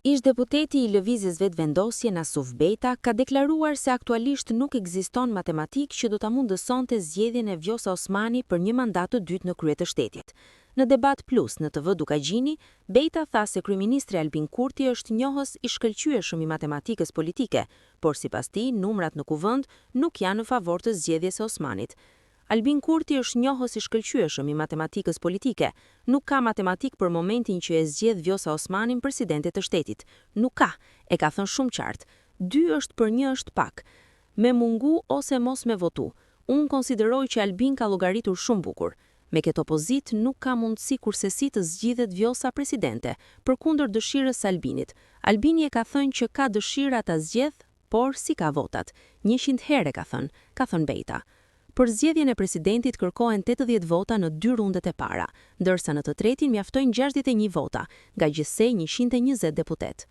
Ish-deputeti i Lëvizjes Vetëvendosje Nasuf Beta ka deklaruar se aktualisht nuk ekziston matematik që do ta mundësonte zgjedhjen e Vjosa Osmani për një mandat të dytë në krye të shtetit. Në Debat Plus në TV Dukagjini, Beta tha se kryeministri Albin Kurti është njohës i shkëlqyeshëm i matematikës politike, por sipas tij numrat në kuvend nuk janë në favor të zgjedhjes së Osmanit. Albin Kurti është njohës i shkëlqyeshëm i matematikës politike. Nuk ka matematik për momentin që e zgjedh Vjosa Osmanin presidente të shtetit. Nuk ka, e ka thënë shumë qartë. 2 është për 1 është pak. Me mungu ose mos me votu. Unë konsideroj që Albin ka llogaritur shumë bukur. Me këtë opozit nuk ka mundësi kursesi të zgjidhet Vjosa presidente, përkundër dëshirës së Albinit. Albini e ka thënë që ka dëshira ta zgjedh, por si ka votat. 100 herë ka thënë Beta. Për zgjedhjen e presidentit kërkohen 80 vota në 2 rundet e para, ndërsa në të tretin mjaftojnë 61 vota, nga gjithsej 120 deputet.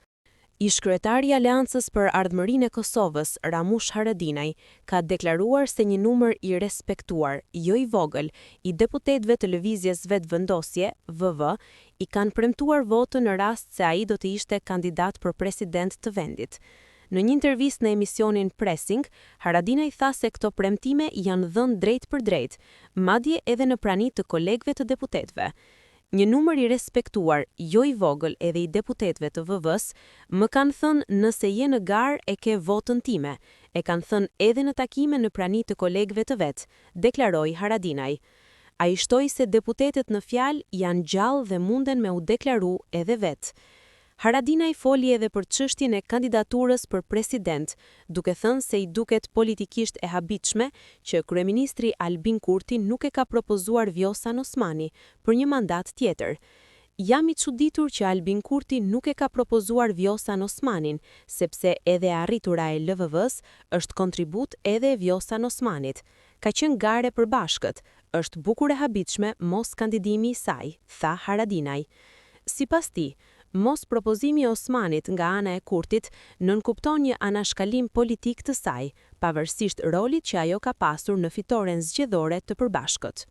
Ish-kryetari i Aleancës për Ardhmërinë e Kosovës, Ramush Haradinaj, ka deklaruar se një numër i respektuar, jo i vogël, i deputetëve të Lëvizjes Vetëvendosje, VV, i kanë premtuar votën në rast se ai do të ishte kandidat për president të vendit. Në një intervistë në emisionin Pressing, Haradinaj tha se këto premtime janë dhënë drejt për drejt, madje edhe në prani të kolegëve të deputetëve. Një numër i respektuar, jo i vogël edhe i deputetëve të VV-s, më kanë thënë nëse je në garë e ke votën time, e kanë thënë edhe në takime në prani të kolegëve të vet, deklaroi Haradinaj. Ai shtoi se deputetët në fjalë janë gjallë dhe munden me u deklaru edhe vet. Haradinaj foli edhe për çështjen e kandidaturës për president, duke thënë se i duket politikisht e habitshme që kryeministri Albin Kurti nuk e ka propozuar Vjosan Osmani për një mandat tjetër. Jam i çuditur që Albin Kurti nuk e ka propozuar Vjosan Osmanin, sepse edhe e arritura e LVV-s është kontribut edhe e Vjosan Osmanit. Ka qenë gare përbashkët, është bukur e habitshme mos kandidimi i saj, tha Haradinaj. Sipas tij, mos propozimi i Osmanit nga ana e Kurtit nënkupton një anashkalim politik të saj, pavarësisht rolit që ajo ka pasur në fitoren zgjedhore të përbashkët.